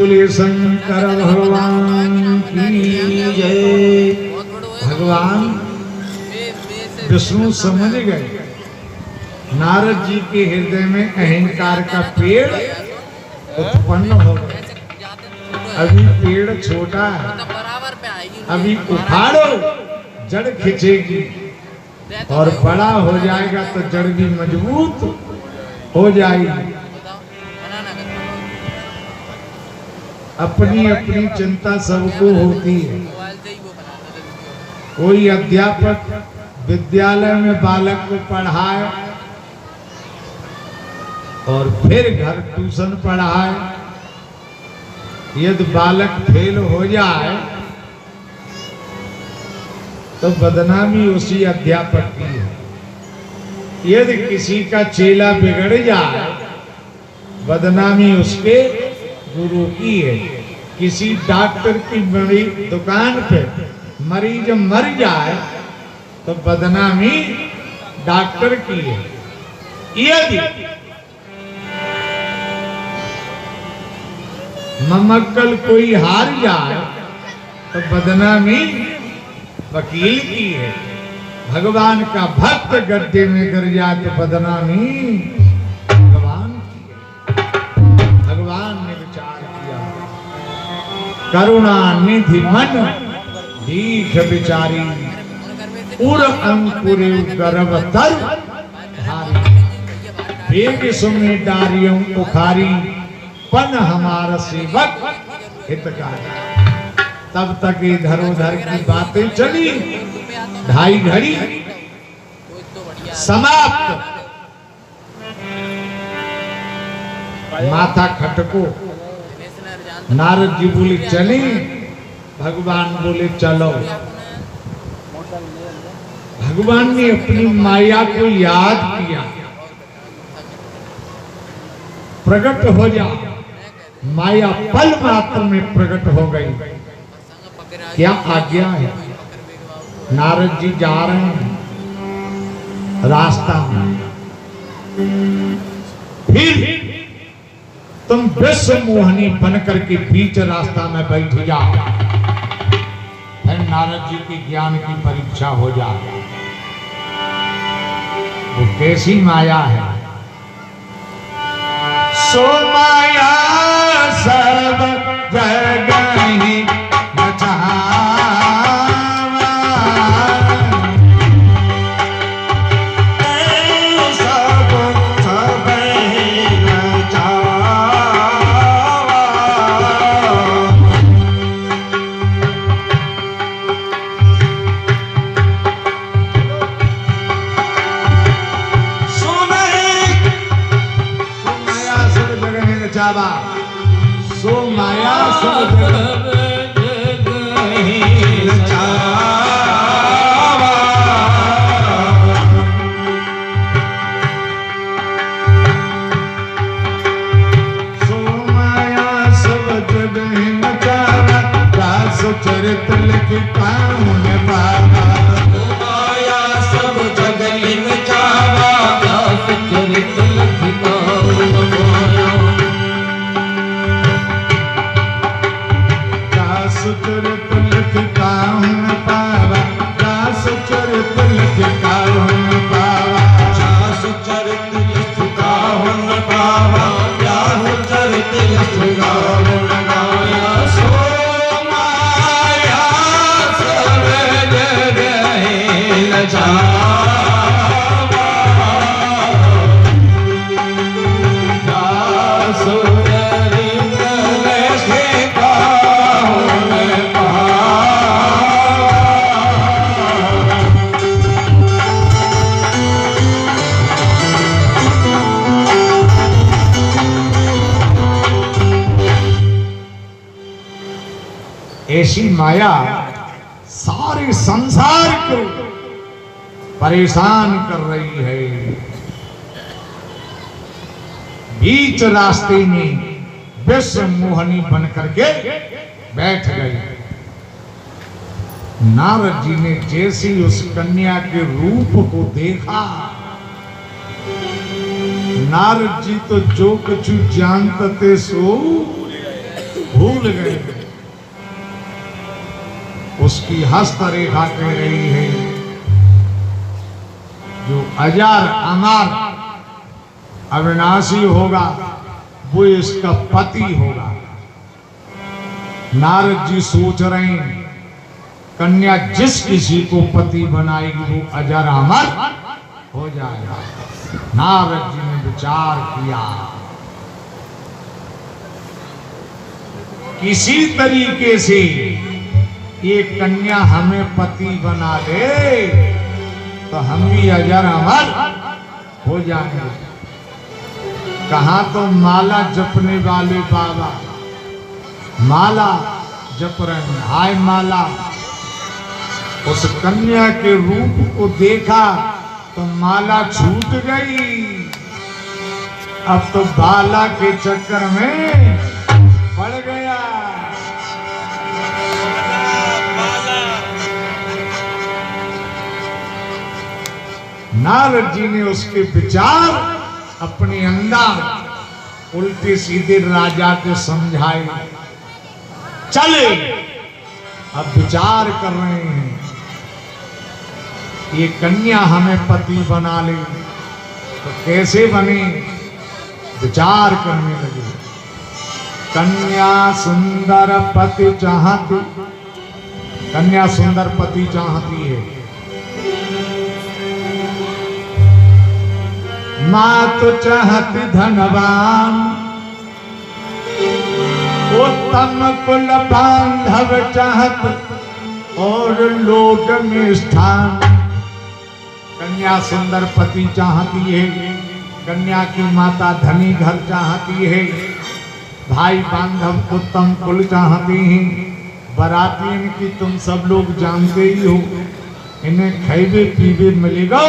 बोले शंकर भगवान की जय। भगवान विष्णु समझ गए नारद जी के हृदय में अहंकार का पेड़ उत्पन्न हो गया। अभी पेड़ छोटा है, अभी उखाड़ो जड़ खिंचेगी और बड़ा हो जाएगा तो जड़ भी मजबूत हो जाएगी। अपनी अपनी चिंता सबको होती है। कोई अध्यापक विद्यालय में बालक को पढ़ाए और फिर घर ट्यूशन पढ़ाए। यदि बालक फेल हो जाए तो बदनामी उसी अध्यापक की है। यदि किसी का चेला बिगड़ जाए बदनामी उसके गुरु की है। किसी डॉक्टर की बड़ी दुकान पे मरीज मर जाए तो बदनामी डॉक्टर की है। यदि ममक्कल कोई हार जाए तो बदनामी वकील की है। भगवान का भक्त गड्ढे में गिर जाए तो बदनामी भगवान की है। भगवान ने विचार किया करुणा निधि मन दीख विचारी उर अंकुर गर्भ तर धारी वेग सुमे डारियों उखारी पन हमारा सेवक हितकारी। तब तक इधर उधर की बातें चली। ढाई घड़ी समाप्त। माथा खटको। नारद जी बोले चले, भगवान बोले चलो। भगवान ने अपनी माया को याद किया। प्रकट हो जा। माया पल मात्र में प्रकट हो गई। क्या आज्ञा है? नारद जी जा रहे हैं रास्ता में। फिर तुम विश्व मोहनी बनकर के बीच रास्ता में बैठ जाओ। फिर नारद जी की ज्ञान की परीक्षा हो जाए। वो कैसी माया है? सो माया सब जगह ही सो माया सब जगह ही नचावा। सो माया सब जगह ही नचावा। दास चरित लिखता हूँ बाबा। सो माया सब जगह ही नचावा। दास चरित लिखता हूँ बाबा। चरित लिखता हूँ पावा। दास चरित लिखता हूँ पावा। दास चरित लिखता हूँ पावा। दास चरित लिखता हूँ पावा। सो माया सब जगह नचावा। दास चरित लिखता ऐसी माया सारे संसार को परेशान कर रही है। बीच रास्ते में विश्व मोहनी बनकर के बैठ गई। नारद जी ने जैसे उस कन्या के रूप को देखा, नारद जी तो जो कुछ जानते सो भूल गए। उसकी हस्तरेखा कह रही है जो अजर अमर अविनाशी होगा वो इसका पति होगा। नारद जी सोच रहे हैं कन्या जिस किसी को पति बनाएगी वो अजर अमर हो जाएगा। नारद जी ने विचार किया किसी तरीके से ये कन्या हमें पति बना दे तो हम भी अजर अमर हो जाएंगे। कहाँ तो माला जपने वाले बाबा माला जप रहे हैं। हाय माला, उस कन्या के रूप को देखा तो माला छूट गई। अब तो बाला के चक्कर में पड़ गया। नारद जी ने उसके विचार अपने अंदर उल्टे सीधे राजा के समझाए। चले अब विचार कर रहे हैं ये कन्या हमें पति बना ले तो कैसे बने, विचार करने लगे। कन्या सुंदर पति चाहती, कन्या सुंदर पति चाहती है। माँ तो चाहती धनवान, उत्तम कुल बांधव चाहत और लोक में स्थान। कन्या सुंदर पति चाहती है, कन्या की माता धनी घर चाहती है, भाई बांधव उत्तम कुल चाहती हैं। बाराती इनकी तुम सब लोग जानते ही हो, इन्हें खाइबे पीबे मिलेगा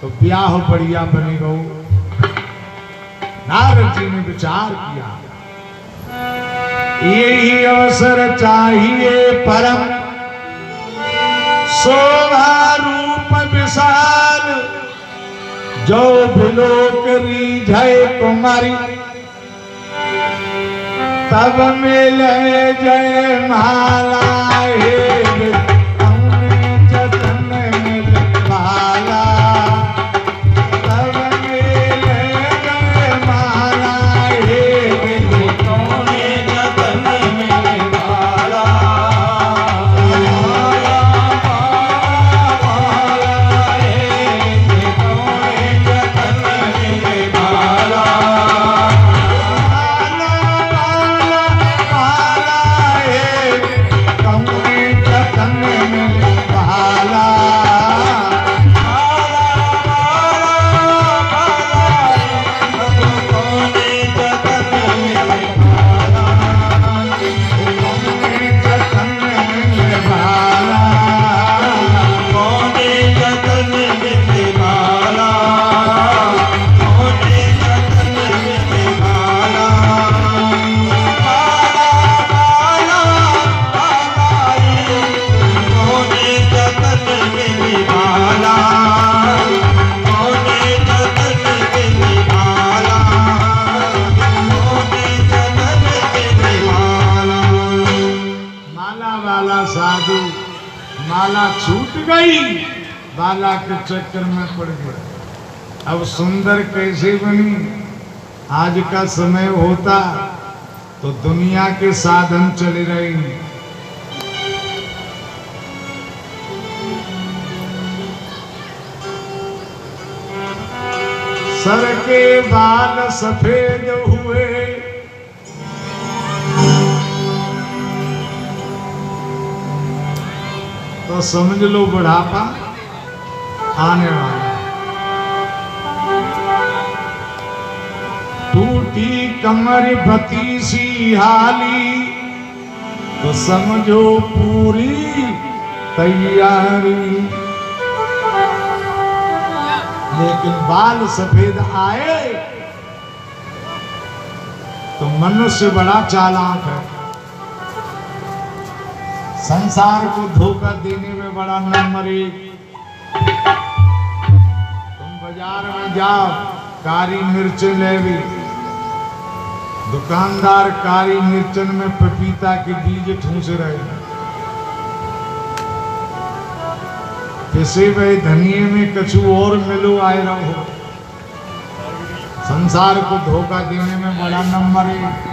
तो ब्याह बढ़िया बनेगा। नारद जी ने विचार किया यही अवसर चाहिए परम शोभा रूप विशाल, जो बिलोक रीझे कुमारी तब मिले जय माला। माला छूट गई, बाला के चक्कर में पड़ गया। अब सुंदर कैसे बनी? आज का समय होता तो दुनिया के साधन चले रहे। सर के बाल सफेद हुए, तो समझ लो बुढ़ापा आने वाला। टूटी कमर बती सी हाली, तो समझो पूरी तैयारी। लेकिन बाल सफेद आए तो मनुष्य बड़ा चालाक है, संसार को धोखा देने में बड़ा नंबर एक। तुम बाजार में जाओ, कारी मिर्च ले भी दुकानदार कारी मिर्चन में पपीता के बीज ठूस रहे, पिसे हुए धनिये में कछु और मिलो आए रहो। संसार को धोखा देने में बड़ा नंबर है।